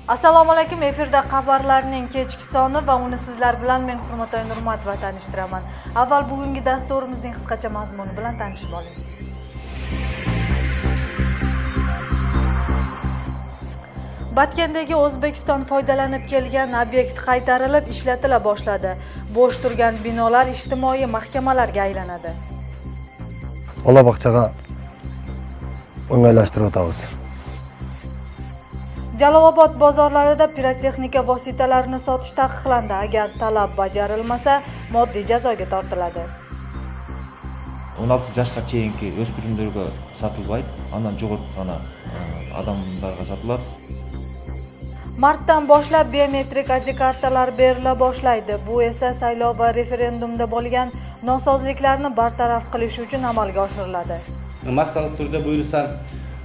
Assalomu alaykum, efirda xabarlarning kechki soni va uni sizlar bilan men Hurmatoy Nurmatova tanishtiraman. Avval bugungi dasturimizning qisqacha mazmuni bilan tanishib oling. Batkendagi O'zbekiston foydalanib kelgan obyekt qaytarilib ishlatila boshladi. Bo'sh turgan binolar ijtimoiy mahkamalarga aylanadi. Olabaqchaga o'ng'aylashtirib o'tamiz. Jalolobod bozorlarida pirotexnika vositalarini sotish taqiqlandi. Agar talab bajarilmasa, moddiy jazoga tortiladi. 16 yoshga cheyinki o'spirimlarga sotilmaydi, andan jo'g'irib qana odamlarga sotiladi. Martdan boshlab biometrik ID kartalar berila boshlaydi. Bu esa saylov va referendumda bo'lgan nosozliklarni bartaraf qilish uchun amalga oshiriladi. Massalik turda buyursa,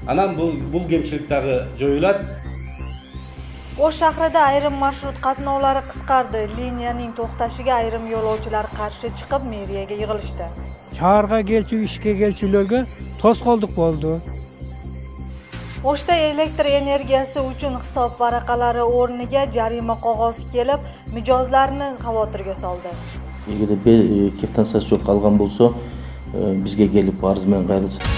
anam bu kemchilikdagi jo'yiladi. O'sh shahrida ayrim marshrut qatnovlari qisqardi. Liniyaning to'xtashiga ayrim yo'lovchilar qarshi chiqib meriyaga yig'ilishdi. Shaharga kelchi, ishga kelchilarga to'sqolduk bo'ldi. O'shda elektr energiyasi uchun hisob varaqalari o'rniga jarima qog'ozi kelib, mijozlarni xavotirga soldi. Agar kvitansiya yo'q qolgan bo'lsa, bizga kelib arz bilan qayrilsa.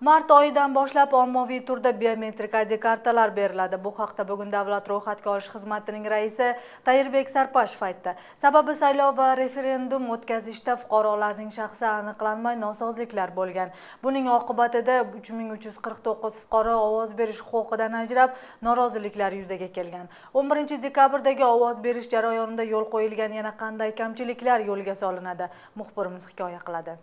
Mart oyidan boshlab ommaviy turda biometrik ID kartalar beriladi. Bu haqda bugun Davlat ro'yxatga olish xizmatining raisi Tayirbek Sarpashev aytdi. Sababi saylov va referendum o'tkazishda fuqarolarning shaxsi aniqlanmay nosozliklar bo'lgan. Buning oqibatida 3349 fuqaro ovoz berish huquqidan ajrab, noroziliklar yuzaga kelgan. 11-dekabrdagi ovoz berish jarayonida yo'l qo'yilgan yana qanday kamchiliklar yo'lga solinadi? Muxbirimiz hikoya qiladi.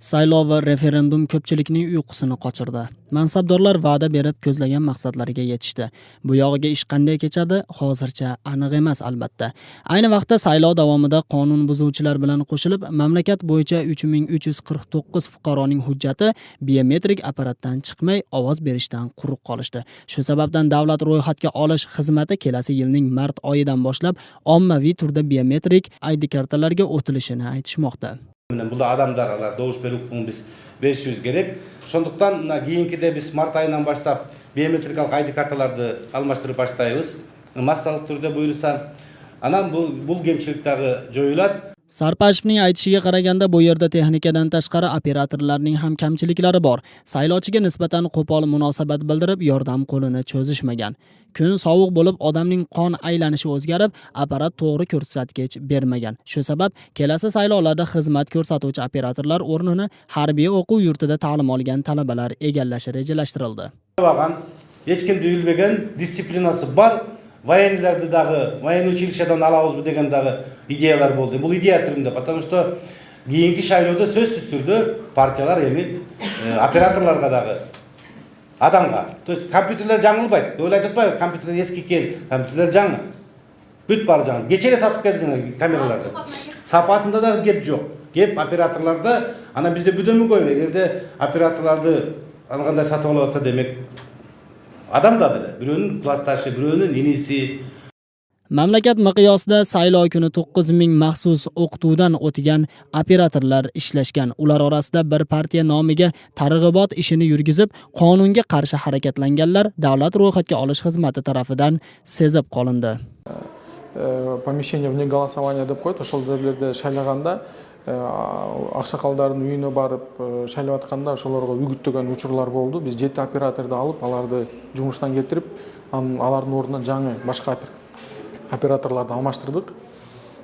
Saylov va referendum ko'pchilikning uyqusini qochirdi. Mansabdorlar va'da berib ko'zlagan maqsadlariga yetishdi. Bu yog'iga ish qanday kechadi, hozircha aniq emas albatta. Ayni vaqtda saylov davomida qonun buzuvchilar bilan qo'shilib, mamlakat bo'yicha 3349 fuqaroning hujjati biometrik apparatdan chiqmay ovoz berishdan quruq qolishdi. Shu sababdan Davlat ro'yxatga olish xizmati kelasi yilning mart oyidan boshlab ommaviy turda biometrik ID kartalarga o'tilishini aytishmoqda. Бұл адамдарға doğuş беру құқығын біз берішіміз керек. Сондықтан кейінгіде біз март айынан баштап биометрикалық ID карталарды алмаштырып баштаймыз. Массалық түрде бұйырса, анан бұл кемшіліктегі жойылады. Sarpashevning aytishiga qaraganda bu yerda texnikadan tashqari operatorlarning ham kamchiliklari bor. Saylovchiga nisbatan qo'pol munosabat bildirib, yordam qo'lini cho'zishmagan. Kun sovuq bo'lib, odamning qon aylanishi o'zgarib, apparat to'g'ri ko'rsatkich bermagan. Shu sabab kelasi saylovlarda xizmat ko'rsatuvchi operatorlar o'rnini harbiy o'quv yurtida ta'lim olgan talabalar egallashi rejalashtirildi. Hech kim deyilmagan disiplinasi bor. Военлерді дағы, воен училищадан алауыз бі дегендағы идеялар болды. Бұл идея түрінде, потому что кейінгі шайлауда сөзсіз түрде партиялар емен операторларға дағы адамға. То есть компьютерлер жаңылбайды. Ойлайды отпай, компьютерлер ескі кен, компьютерлер жаңы. Бүт бар жаңы. Кечере сатып келді жаңа камераларды. Сапатында да кеп жоқ. Кеп операторларды, ана бізде бүдемі қой, егерде операторларды анғандай сатып алып атса демек Adamdadır. Birinin klastaşı, birinin inisi. Mamlakat miqyosida saylov kuni 9000 maxsus o'qituvdan o'tgan operatorlar ishlashgan. Ular orasida bir partiya nomiga targ'ibot ishini yurgizib, qonunga qarshi harakatlanganlar Davlat ro'yxatga olish xizmati tarafidan sezib qolindi. Помещение вне голосования deb qo'ydi. O'sha yerlarda shaylaganda ақшақалдардың үйіне барып шайлап атқанда ошолорго үгүттөгөн учурлар болду. Биз 7 операторду алып, аларды жумуштан кетирип, алардын ордуна жаңы башка операторларды алмаштырдык.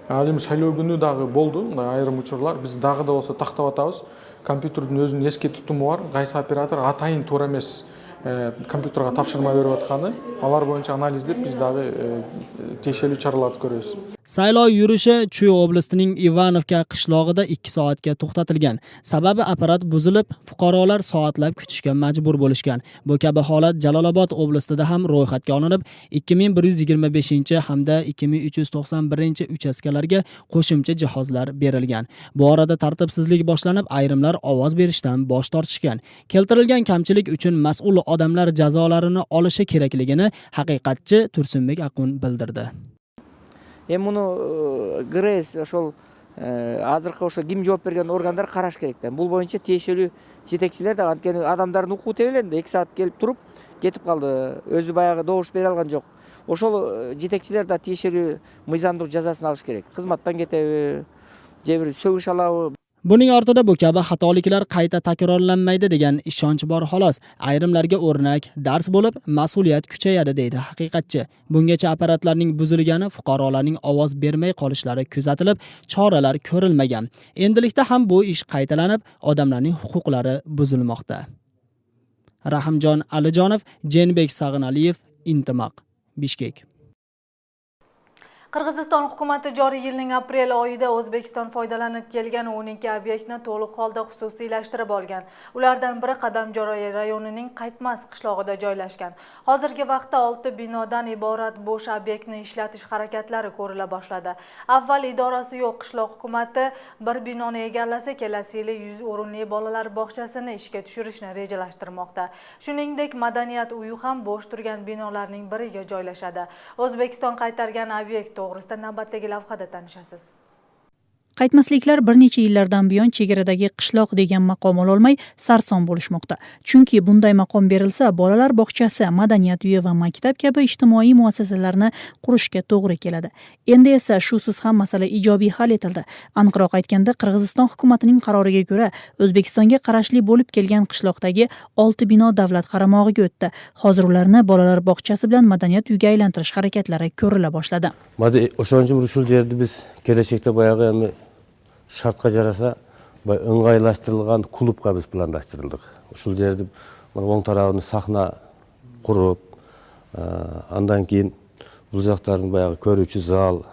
Ал эми шайлоо күнү дагы болду, айрым учурлар. Биз дагы да болсо тактап атабыз. Компьютердин өзүнүн эски тутуму бар. Кайсы оператор атайын туура эмес компьютерге тапшырма берип атканы, алар боюнча анализдеп биз дагы тиешелүү чараларды көрөбүз. Saylov yurishi Chuy oblastining Ivanovka qishlog'ida 2 soatga to'xtatilgan. Sababi apparat buzilib, fuqarolar soatlab kutishga majbur bo'lishgan. Bu kabi holat Jalolobod oblastida ham ro'yxatga olinib, 2125 hamda 2391 uchastkalarga qo'shimcha jihozlar berilgan. Bu orada tartibsizlik boshlanib, ayrimlar ovoz berishdan bosh tortishgan. Keltirilgan kamchilik uchun mas'ul odamlar jazolarini olishi kerakligini haqiqatchi Tursunbek Aqun bildirdi. Муну ГРЭС ошол азыркы ошо ким жооп берген органдар караш керек да. Бул боюнча тиешелүү жетекчилер да анткени адамдардын укугу тебеленди. 2 саат келип туруп кетип калды. Өзү баягы добуш бере алган жок. Ошол жетекчилер да тиешелүү мыйзамдык жазасын алыш керек. Кызматтан кетеби, же бир сөгүш алабы? Buning ortida bu kabi xatoliklar qayta takrorlanmaydi degan ishonch bor xolos. Ayrimlarga o'rnak, dars bo'lib, mas'uliyat kuchayadi deydi haqiqatchi. Bungacha apparatlarning buzilgani, fuqarolarning ovoz bermay qolishlari kuzatilib, choralar ko'rilmagan. Endilikda ham bu ish qaytalanib, odamlarning huquqlari buzilmoqda. Rahimjon Alijonov, Jenbek Sag'inaliyev, Intimaq, Bishkek. Qirg'iziston hukumati joriy yilning aprel oyida O'zbekiston foydalanib kelgan 12 obyektni to'liq holda xususiylashtirib olgan. Ulardan biri Qadamjo'ra rayonining Qaytmas qishlog'ida joylashgan. Hozirgi vaqtda 6 binodan iborat bo'sh obyektni ishlatish harakatlari ko'rila boshladi. Avval idorasi yo'q qishloq hukumati bir binoni egallasa, kelasi yili 100 o'rinli bolalar bog'chasini ishga tushirishni rejalashtirmoqda. Shuningdek, madaniyat uyi ham bo'sh turgan binolarning biriga joylashadi. O'zbekiston qaytargan obyekt to'g'risida navbatdagi lavhada tanishasiz. Qaytmasliklar bir necha yillardan buyon chegaradagi qishloq degan maqom ololmay sarson bo'lishmoqda. Chunki bunday maqom berilsa, bolalar bog'chasi, madaniyat uyi va maktab kabi ijtimoiy muassasalarni qurishga to'g'ri keladi. Endi esa shusiz ham masala ijobiy hal etildi. Aniqroq aytganda, Qirg'iziston hukumatining qaroriga ko'ra, O'zbekistonga qarashli bo'lib kelgan qishloqdagi 6 bino davlat qaramog'iga o'tdi. Hozir ularni bolalar bog'chasi bilan madaniyat uyiga aylantirish harakatlari ko'rila boshladi. O'shanchun ушул жерди биз келечекте баягы эми шартка жараса ыңгайлаштырылган клубка биз пландаштырдык. Ушул жерди оң тарабын сахна куруп, андан кийин бул жактарын баягы көрүүчү зал,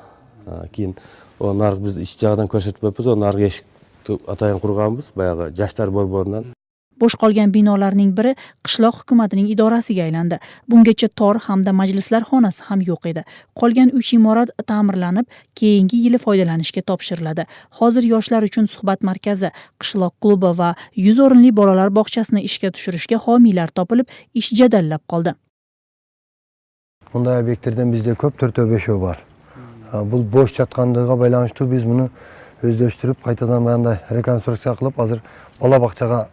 кийин наркы биз ич жагынан көрсөтпөйбүз, наркы эшикти атайын курганбыз, баягы жаштар борборунан. Bo'sh qolgan binolarning biri qishloq hukumatining idorasiga aylandi. Bungacha tor hamda majlislar xonasi ham yo'q edi. Qolgan 3 imorat ta'mirlanib, keyingi yili foydalanishga topshiriladi. Hozir yoshlar uchun suhbat markazi, qishloq klubi va 100 o'rinli bolalar bog'chasini ishga tushirishga homiylar topilib, ish jadallab qoldi. Bunday obyektlerden bizde köp 4-5 var. Bu boş жаткандыгына байланыштуу biz bunu özдөштүрүп, кайтадан баяндай реконструкция кылып, азыр бала бакчага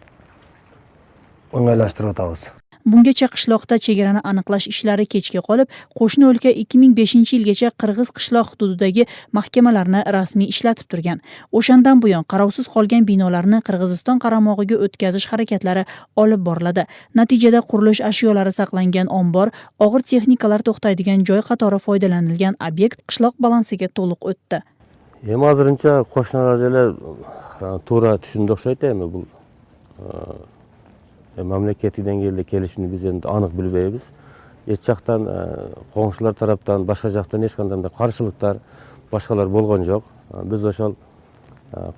ыңгайлаштырып атабыз. Bungacha qishloqda chegarani aniqlash ishlari kechga qolib, qo'shni o'lka 2005-yilgacha Qirg'iz qishloq hududidagi mahkamalarni rasmiy ishlatib turgan. O'shandan buyon qarovsiz qolgan binolarni Qirg'iziston qaramog'iga o'tkazish harakatlari olib boriladi. Natijada qurilish ashyolari saqlangan ombor, og'ir texnikalar to'xtaydigan joy qatori foydalanilgan obyekt qishloq balansiga to'liq o'tdi. Эми азырынча кошуналар деле туура түшүндү окшойт эми бул мамлекеттик деңгээлде келишимди биз энди анык билбейбиз. Эч жактан коңшулар тараптан, башка жактан эч кандай каршылыктар, башкалар болгон жок. Биз ошол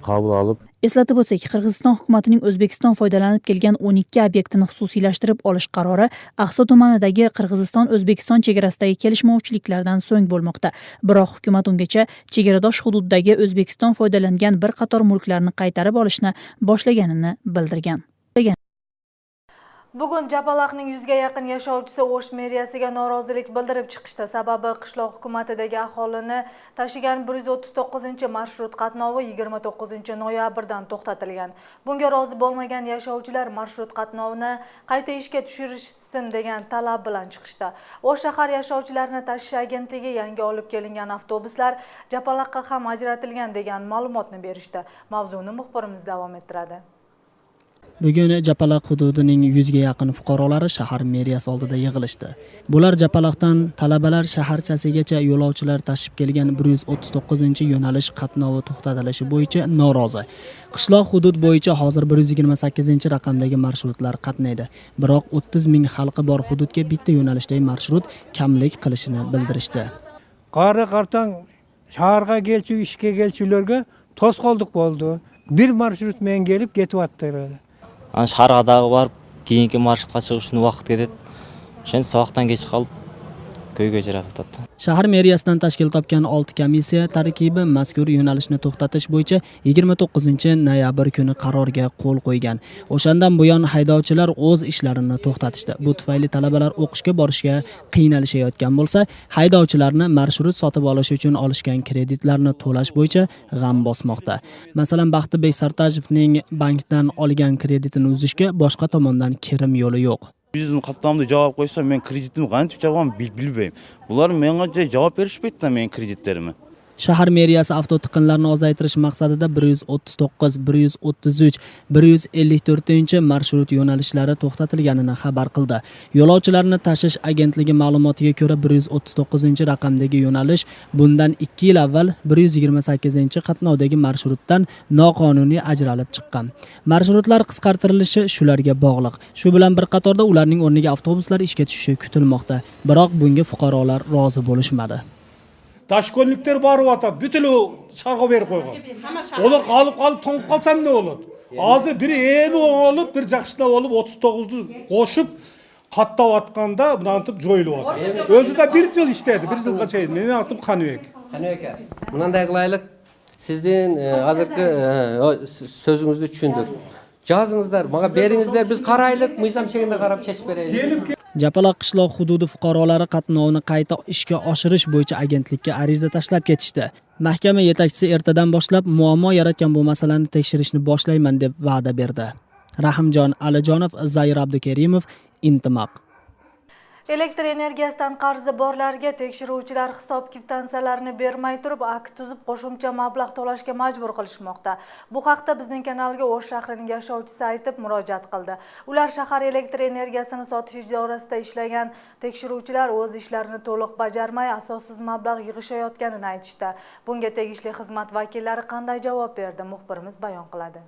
кабыл алып. Eslatib o'tsak, Qirg'iziston hukumatining O'zbekiston foydalanib kelgan 12 obyektini xususiylashtirib olish qarori Aqsa tumanidagi Qirg'iziston-O'zbekiston chegarasidagi kelishmovchiliklardan so'ng bo'lmoqda. Biroq hukumat ungacha chegaradosh hududdagi O'zbekiston foydalangan bir qator mulklarni qaytarib olishni boshlaganini bildirgan. Bugun Japalaqning 100 ga yaqin yashovchisi O'sh meriyasiga norozilik bildirib chiqishdi. Sababi qishloq hukumatidagi aholini tashigan 139-marshrut qatnovi 29-noyabrdan to'xtatilgan. Bunga rozi bo'lmagan yashovchilar marshrut qatnovini qayta ishga tushirishsin degan talab bilan chiqishdi. O'sh shahar yashovchilarini tashish agentligi yangi olib kelingan avtobuslar Japalaqqa ham ajratilgan degan ma'lumotni berishdi. Mavzuni muxbirimiz davom ettiradi. Bugun Japalaq hududining 100 ga yaqin fuqarolari shahar meriyasi oldida yig'ilishdi. Bular Japalaqdan talabalar shaharchasigacha yo'lovchilar tashib kelgan 139-yo'nalish qatnovi to'xtatilishi bo'yicha norozi. Qishloq hudud bo'yicha hozir 128-raqamdagi marshrutlar qatnaydi. Biroq 30 ming xalqi bor hududga bitta yo'nalishdagi marshrut kamlik qilishini bildirishdi. Qari qartan shaharga kelchi, ishga kelchilarga to'sqolduk bo'ldi. Bir marshrut men kelib ketyaptilar. Ana shaharga barib, keyingi marshrutga chiqish uchun vaqt ketadi. O'shani soqdan kech qolib, ko'yga ijara to'xtatdi. Shahar meriyasidan tashkil topgan 6 komissiya tarkibi mazkur yo'nalishni to'xtatish bo'yicha 29-noyabr kuni qarorga qo'l qo'ygan. O'shandan buyon haydovchilar o'z ishlarini to'xtatishdi. Bu tufayli talabalar o'qishga borishga qiynalishayotgan bo'lsa, haydovchilarni marshrut sotib olish uchun olishgan kreditlarni to'lash bo'yicha g'am bosmoqda. Masalan, Baxtibek Sartajevning bankdan olgan kreditini uzishga boshqa tomondan kirim yo'li yo'q. Bizning qatlamda javob qo'ysa, men kreditim qancha javob bilmayman. Bular menga javob berishmaydi men kreditlarimni. Shahar meriyasi avtotiqinlarni ozaytirish maqsadida 139, 133, 154 marshrut yo'nalishlari to'xtatilganini xabar qildi. Yo'lovchilarni tashish agentligi ma'lumotiga ko'ra 139-raqamdagi yo'nalish bundan 2 yil avval 128-qatnovdagi marshrutdan noqonuniy ajralib chiqqan. Marshrutlar qisqartirilishi shularga bog'liq. Shu bilan bir qatorda ularning o'rniga avtobuslar ishga tushishi kutilmoqda. Biroq bunga fuqarolar rozi bo'lishmadi. Taşkonlikler barıp atat, bütün o şarkı verip koygan. Olur kalıp toңup kalsam ne olur? Azı biri eğimi olup, bir jakşına olup 39'du koşup kattap atkanda bunu antıp joyulup atar. Özü de bir yıl işledi, bir yılga çeydi. Meni atıp Kanıbek. Kanıbek, bundan kılaylık sizden azırkı sözünüzü düşündük. Жазыңыздар, mağa berinizler, biz qaraylık, mıyzam şekilde qarab çeşip vereylik. Japaloq qishloq hududi fuqarolari qatnovini qayta ishga oshirish bo'yicha agentlikka ariza tashlab ketishdi. Mahkama yetakchisi ertadan boshlab muammo yaratgan bu masalani tekshirishni boshlayman deb va'da berdi. Rahimjon Alijonov, Zayir Abdukerimov, Intimaq. Elektr energiyasidan qarzi borlarga tekshiruvchilar hisob kvitantsiyalarini bermay turib, akt tuzib qo'shimcha mablag' to'lashga majbur qilishmoqda. Bu haqda bizning kanalga O'sh shahrining yashovchisi aytib murojaat qildi. Ular shahar elektr energiyasini sotish idorasida ishlagan tekshiruvchilar o'z ishlarini to'liq bajarmay, asossiz mablag' yig'ishayotganini aytishdi. Bunga tegishli xizmat vakillari qanday javob berdi? Muxbirimiz bayon qiladi.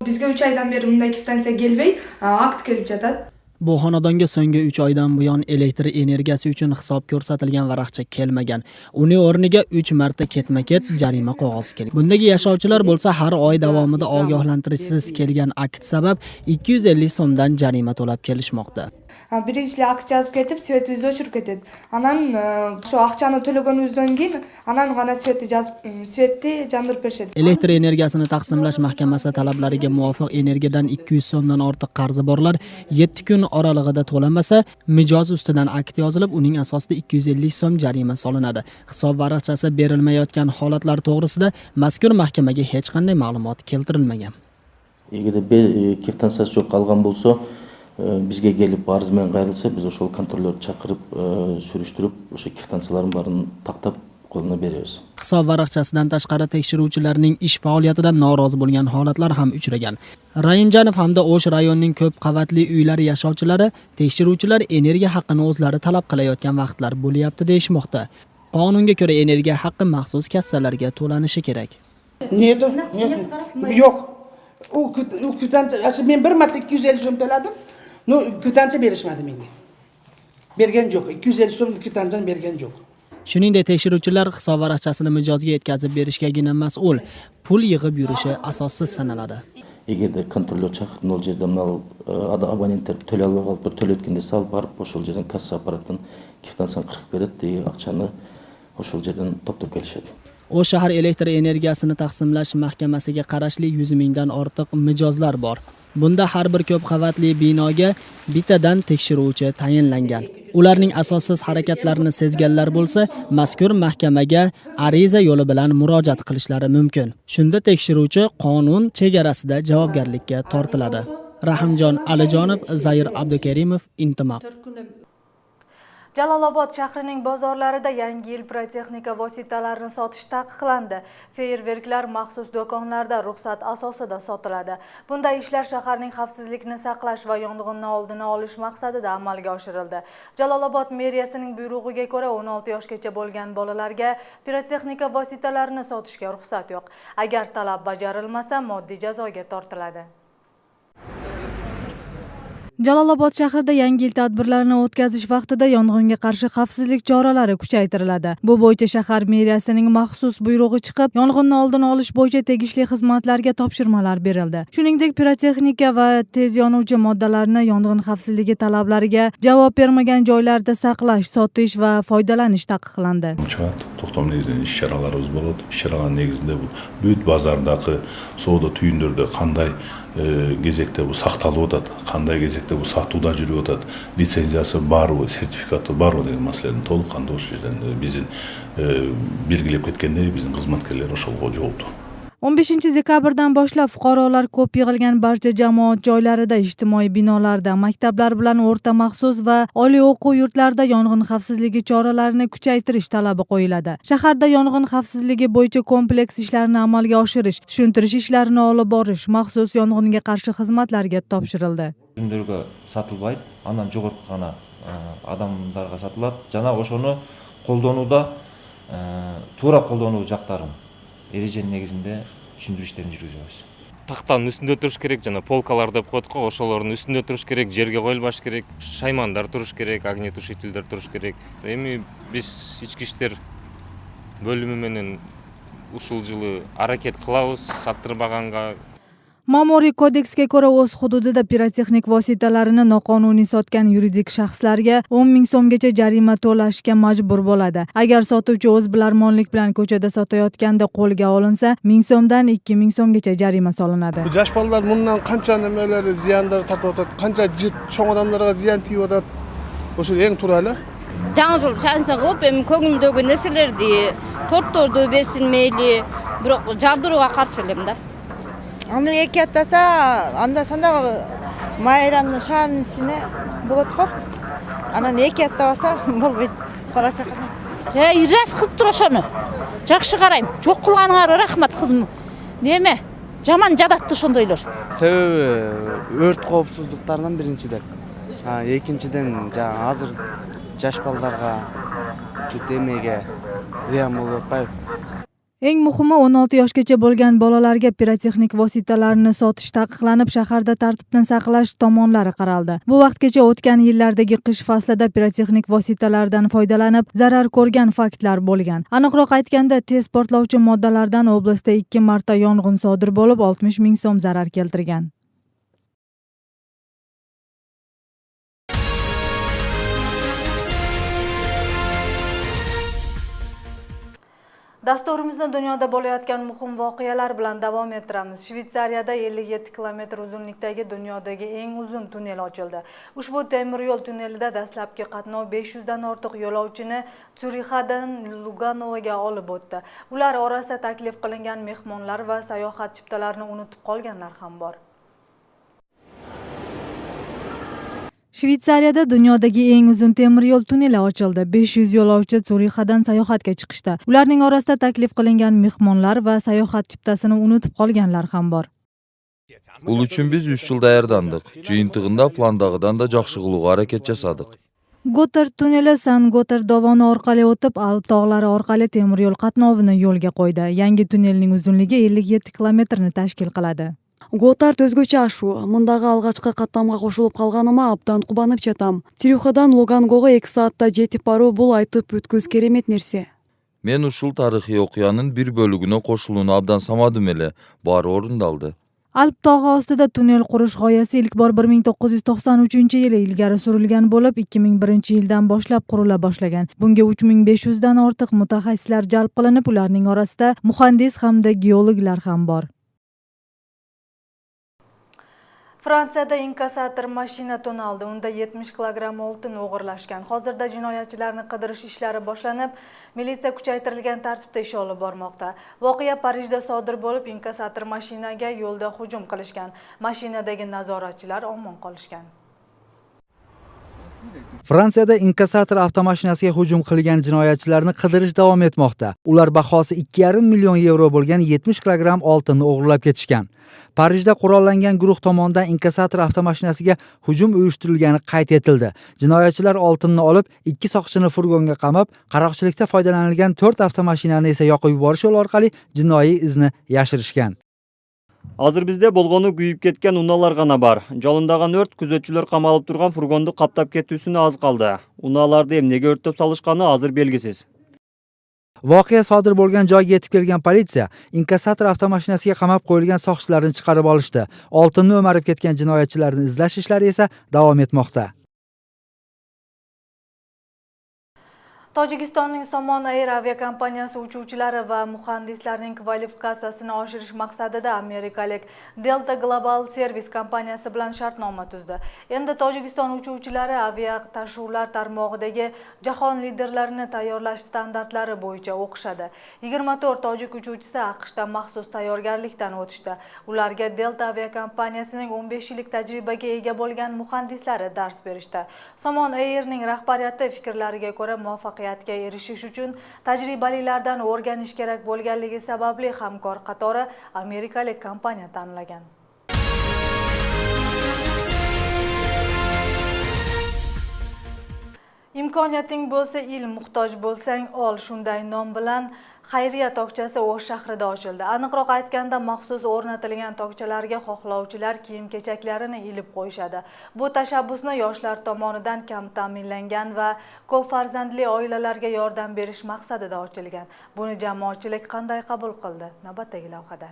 Bizga 3 oydan beri bunday kvitansiya kelmay, akt kelib жатат. Bu xonadonga so'nggi 3 oydan buyon elektr energiyasi uchun hisob ko'rsatilgan varaqcha kelmagan. Uning o'rniga 3 marta ketma-ket jarima qog'ozi kelgan. Bundagi yashovchilar bo'lsa har oy davomida ogohlantirishsiz kelgan akt sabab 250 so'mdan jarima to'lab kelishmoqda. Birinchi akt yozib ketib, svetimizni o'chirib ketadi. Anan shu aqchani to'laganimizdan keyin anan g'ana svetni jandirib berishadi. Elektr energiyasini taqsimlash mahkamasi talablariga muvofiq energiyadan 200 so'mdan ortiq qarzi borlar 7 kun oralig'ida to'lamasa, mijoz ustidan akt yozilib, uning asosida 250 so'm jarima solinadi. Hisob varaqchasi berilmayotgan holatlar to'g'risida mazkur mahkamaga hech qanday ma'lumot keltirilmagan. Эгерде квитанциясы жок калган болсо, bizga kelib arz bilan qayrilsa, biz o'sha kontrolyor chaqirib, surishtirib, o'sha kvitansiyalarning barini taqtab qo'lina beramiz. Hisob varaqchasidan tashqari tekshiruvchilarning ish faoliyatidan norozi bo'lgan holatlar ham uchragan. Raimjanov hamda O'sh rayonining ko'p qavatli uylari yashovchilari tekshiruvchilar energiya haqqini o'zlari talab qilayotgan vaqtlar bo'lyapti deyshmoqda. Qonunga ko'ra energiya haqqi maxsus kassalarga to'lanishi kerak. Yo'q. U kvitansiya men bir marta 250 so'm to'ladim. Kvitansiya berishmadi menga. Bergan yo'q. 250 so'm kvitansiyani bergan yo'q. Shuningdek, tekshiruvchilar hisob varaqchasini mijozga yetkazib berishgagina mas'ul. Pul yig'ib yurishi asossiz sanaladi. Эгерде kontrolyor chaqirib, nol жерден alib, abonentlar to'lay olmay qolib, bir to'layotgan desa, barib o'sha yerdan kassa apparatdan kvitansiya qirib beradi, aqchani o'sha yerdan toptab kelishadi. O shahar elektr energiyasini taqsimlash mahkamasiga qarashli 100 mingdan ortiq mijozlar bor. Bunda har bir ko'p qavatli binoga bittadan tekshiruvchi tayinlangan. Ularning asossiz harakatlarini sezganlar bo'lsa, mazkur mahkamaga ariza yo'li bilan murojaat qilishlari mumkin. Shunda tekshiruvchi qonun chegarasida javobgarlikka tortiladi. Rahimjon Alijonov, Zayir Abdukerimov, Intimaq. Jalolobod shahrining bozorlarida yangi yil pirotexnika vositalarini sotish taqiqlandi. Feerverklar maxsus do'konlarda ruxsat asosida sotiladi. Bunday ishlar shaharning xavfsizlikni saqlash va yong'inni oldini olish maqsadida amalga oshirildi. Jalolobod meriyasining buyrug'iga ko'ra 16 yoshgacha bo'lgan bolalarga pirotexnika vositalarini sotishga ruxsat yo'q. Agar talab bajarilmasa, moddiy jazoga tortiladi. Jalolobod shahrida yangi yil tadbirlarini o'tkazish vaqtida yong'inga qarshi xavfsizlik choralari kuchaytiriladi. Bu bo'yicha shahar meriyasining maxsus buyrug'i chiqib, yong'inni oldini olish bo'yicha tegishli xizmatlarga topshirmalar berildi. Shuningdek, pirotexnika va tez yonuvchi moddalarni yong'in xavfsizligi talablariga javob bermagan joylarda saqlash, sotish va foydalanish taqiqlandi. To'xtam negizinde iş şaralarımız bo'ladi. İş şaralar negizinde bu büyük bazardaki soğuda tüyündürde qanday gezekte bu saqtalып atadi, qanday gezekte bu satuda жүрүп atadi, лицензиясы барбы, сертификаты барбы деген маселени толук кандай ошол жерден биздин белгилеп кеткендей биздин кызматкерлер ошолго жоопту. 15 dekabrdan boshlab fuqarolar ko'p yig'ilgan barcha jamoat joylarida, ijtimoiy binolarda, maktablar bilan o'rta maxsus va oliy o'quv yurtlarida yong'in xavfsizligi choralarini kuchaytirish talabi qo'yiladi. Shaharda yong'in xavfsizligi bo'yicha kompleks ishlarni amalga oshirish, tushuntirish ishlarini olib borish maxsus yong'inga qarshi xizmatlarga topshirildi. Күндөргө сатылбайт, андан жогорку гана адамдарга сатылат. Жана ошону колдонууда туура колдонуу жактарын эреженин негизинде түшүндүрүштерин жүргүзөбүз. Тактанын үстүндө туруш керек, жана полкалар деп коет го, ошолордун үстүндө туруш керек, жерге коюлбаш керек, шаймандар туруш керек, огнетушителдер туруш керек. Эми биз ички иштер бөлүмү менен ушул жылы аракет кылабыз саттырбаганга. Ma'muriy kodeksga ko'ra o'z hududida pirotexnik vositalarini noqonuniy sotgan yuridik shaxslarga 10 ming so'mgacha jarima to'lashga majbur bo'ladi. Agar sotuvchi o'z bilarmonlik bilan ko'chada sotayotganda qo'lga olinsa, 1000 so'mdan 2000 so'mgacha jarima solinadi. Bu yosh bolalar bundan qancha nimalar ziyonlar tortib o'tadi, qancha cho'ng odamlarga ziyon tegib o'tadi. O'sha eng turali. Жаңы жыл шансын кылып, эми көңүлдөгү нерселерди, тортторду берсин мейли, бирок жардырууга каршы элем да. Аны эки аттаса, анда санда майрамдын шаанысына болот го. Анан эки аттабаса болбойт. Бала чака. Ирас кылып тур ошону. Жакшы карайм. Жок кылганыңарга рахмат кызым. Неме? Жаман жадатты ошондойлор. Себеби өрт коопсуздуктарынан биринчиден. Экинчиден азыр жаш балдарга бүт эмеге зыян болуп атпайбы? Eng muhimi 16 yoshgacha bo'lgan bolalarga pirotexnik vositalarni sotish taqiqlanib, shaharda tartibni saqlash tomonlari qaraldi. Bu vaqtgacha o'tgan yillardagi qish faslida pirotexnik vositalardan foydalanib, zarar ko'rgan faktlar bo'lgan. Aniqroq aytganda, tez portlovchi moddalardan oblastda 2 marta yong'in sodir bo'lib, 60 ming so'm zarar keltirgan. Dasturimizni dunyoda bo'layotgan muhim voqealar bilan davom ettiramiz. Shvetsariyada 57 kilometr uzunlikdagi dunyodagi eng uzun tunnel ochildi. Ushbu temir yo'l tunnelida dastlabki qatnov 500 dan ortiq yo'lovchini Tsyurixdan Luganoga olib o'tdi. Ular orasida taklif qilingan mehmonlar va sayohat chiptalarini unutib qolganlar ham bor. Shvetsariyada dunyodagi eng uzun temir yo'l tunneli ochildi. 500 yo'lovchi Tsyurixdan sayohatga chiqishdi. Ularning orasida taklif qilingan mehmonlar va sayohat chiptasini unutib qolganlar ham bor. Бул үчүн биз 3 жыл даярдандык. Жыйынтыгында пландагыдан да жакшы кылууга аракет жасадык. Gotthard tunneli San-Gotthard dovoni orqali o'tib, Alp tog'lari orqali temir yo'l qatnovini yo'lga qo'ydi. Yangi tunnelning uzunligi 57 kilometrni tashkil qiladi. Gotthard өзгөчө ашуу. Мындагы алгачкы каттамга кошулуп калганыма абдан кубанып жатам. Тирюхадан Лугангого 2 саатта жетип баруу бул айтып өткүз керемет нерсе. Мен ушул тарыхый окуянын бир бөлүгүнө кошулууну абдан самадым эле. Баары орундалды. Alp tog'i ostida tunnel qurish g'oyasi ilk bor 1993-yili ilgari surilgan bo'lib, 2001-yildan boshlab qurila boshlagan. Bunga 3500 dan ortiq mutaxassislar jalb qilinib, ularning orasida muhandis hamda geologlar ham bor. Fransiyada inkassator mashina to'naldi. Unda 70 kilogramm oltin o'g'irlashgan. Hozirda jinoyatchilarni qidirish ishlari boshlanib, militsiya kuchaytirilgan tartibda ish olib bormoqda. Voqea Parijda sodir bo'lib, inkassator mashinaga yo'lda hujum qilishgan. Mashinadagi nazoratchilar omon qolishgan. Fransiyada inkassator avtomashinasiga hujum qilgan jinoyatchilarni qidirish davom etmoqda. Ular bahosi 2,5 million yevro bo'lgan 70 kilogramm oltinni o'g'irlab ketishgan. Parijda qurollangan guruh tomonidan inkassator avtomashinasiga hujum uyushtirilgani qayd etildi. Jinoyatchilar oltinni olib, 2 soqchini furgonga qamab, qaroqchilikda foydalanilgan 4 avtomashinani esa yoqib yuborish yo'li orqali jinoiy izni yashirishgan. Азыр бизде болгону күйүп кеткен унаалар гана бар. Жалындаган өрт күзөтчүлөр камалып турган фургонду каптап кетүүсүнө аз калды. Унааларды эмнеге өрттөп салышканы азыр белгисиз. Voqea sodir bo'lgan joyga yetib kelgan politsiya inkassator avtomashinasiga qamab qo'yilgan soqchilarni chiqarib olishdi. Oltinni o'marib ketgan jinoyatchilarni izlash ishlari esa davom etmoqda. Tojikistonning Somon Air aviakompaniyasi uchuvchilari va muhandislarining kvalifikatsiyasini oshirish maqsadida amerikalik Delta Global Service kompaniyasi bilan shartnoma tuzdi. Endi Tojikiston uchuvchilari avia tashuvlar tarmog'idagi jahon liderlarini tayyorlash standartlari bo'yicha o'qishadi. 24 tojik uchuvchisi AQShda maxsus tayyorgarlikdan o'tishdi. Ularga Delta aviakompaniyasining 15 yillik tajribaga ega bo'lgan muhandislari dars berishdi. Somon Airning rahbariyati fikrlariga ko'ra muvaffaqiyatga erishish uchun tajribalilardan o'rganish kerak bo'lganligi sababli hamkor qatori amerikalik kompaniya tanlagan. Imkoniyating bo'lsa, ilm, muhtoj bo'lsang ol, shunday nom bilan xayriya tokchasi O'sh shahrida ochildi. Aniqroq aytganda, maxsus o'rnatilgan tokchalarga xohlovchilar kiyim-kechaklarini ilib qo'yishadi. Bu tashabbusni yoshlar tomonidan kam ta'minlangan va ko'p farzandli oilalarga yordam berish maqsadida ochilgan. Buni jamoatchilik qanday qabul qildi? Navbatdagi lavhada.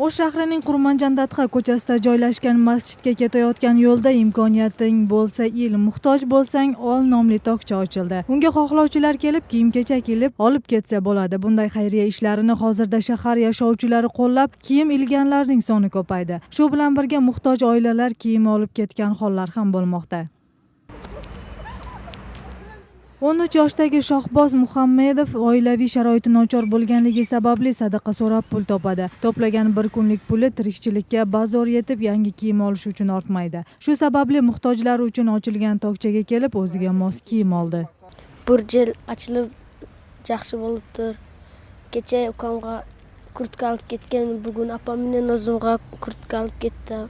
O'sh shahrining Qurmanjandatxa ko'chasida joylashgan masjidga ketayotgan yo'lda imkoniyating bo'lsa, ilm, muhtoj bo'lsang ol nomli tokcha ochildi. Unga xohlovchilar kelib kiyim-kechak ilib olib ketsa bo'ladi. Bunday xayriya ishlarini hozirda shahar yashovchilari qo'llab, kiyim ilganlarning soni ko'paydi. Shu bilan birga muhtoj oilalar kiyim olib ketgan hollar ham bo'lmoqda. 13 yoshdagi Shohboz Muhammedov oilaviy sharoiti nochor bo'lganligi sababli sadaqa so'rab pul topadi. To'plagan bir kunlik puli tirikchilikka bazo'r yetib yangi kiyim olish uchun ortmaydi. Shu sababli muhtojlar uchun ochilgan tokchaga kelib o'ziga mos kiyim oldi. Bir yil ochilib yaxshi bo'libdir. Kecha ukamga kurtka olib ketgan, bugun opam bilan o'zimga kurtka olib ketdi.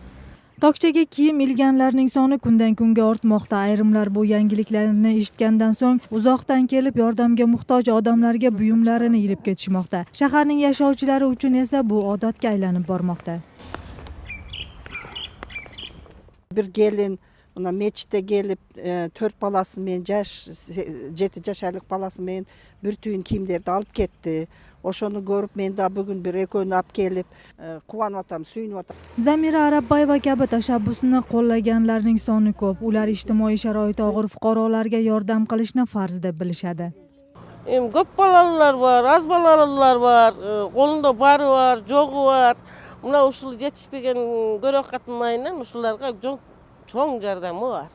Tokchaga kiyim ilganlarning soni kundan kunga ortmoqda. Ayrimlar bu yangiliklarni eshitgandan so'ng uzoqdan kelib yordamga muhtoj odamlarga buyumlarini ilib ketishmoqda. Shaharning yashovchilari uchun esa bu odatga aylanib bormoqda. Bir gelin buna meçhitde gelip 4 balasымен, 7 yaşarlık balasымен bir tüyün kiyimlerdi alıp ketdi. Oşonu görüp men de bugün bir ekönü alıp gelip kuvanyp atam, suyunyp atam. Zamira Arabbayeva kabi tashabbusni qo'llaganlarning soni ko'p. Ular ijtimoiy sharoiti og'ir fuqarolarga yordam qilishni farz deb bilishadi. Ko'p bolalar var, az bolalar var, qo'lida bari var, jo'g'i var. Mına uşul yetişpegen görök katınlayından uşullarga cho'ng yordami var.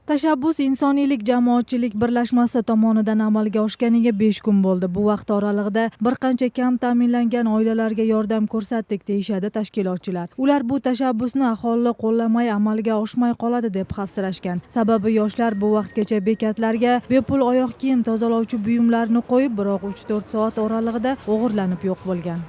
Tashabbus insoniylik jamoatchilik birlashmasi tomonidan amalga oshganiga 5 kun bo'ldi. Bu vaqt oralig'ida bir qancha kam ta'minlangan oilalarga yordam ko'rsatdik deyishadi tashkilotchilar. Ular bu tashabbusni aholi qo'llamay amalga oshmay qoladi deb xavfsirashgan. Sababi yoshlar bu vaqtgacha bekatlarga bepul oyoq kiyim tozalovchi buyumlarni qo'yib, biroq 3-4 soat oralig'ida o'g'irlanib yo'q bo'lgan.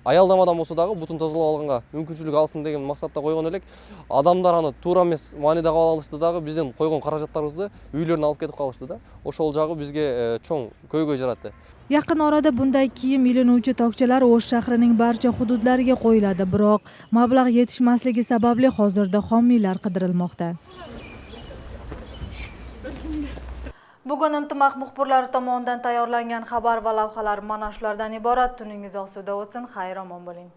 Аялдамадан болсо дагы бутун тазалап алганга мүмкүнчүлүк алсын деген максатта койгон элек. Адамдар аны туура эмес маанидә кабыл алышты дагы биздин койгон каражаттарыбызды үйлөрүнө алып кетип калышты да. Ошол жагы бизге чоң көйгөй жаратты. Yaqin orada bunday kiyim ilinuvchi tokchalar O'sh shahrining barcha hududlariga qo'yiladi, biroq mablag' yetishmasligi sababli hozirda homiylar qidirilmoqda. Bugun Intimaq muxbirlari tomonidan tayyorlangan xabar va lavhalar mana shulardan iborat. Tuningiz osuda o'tsin, xayr-omon bo'ling.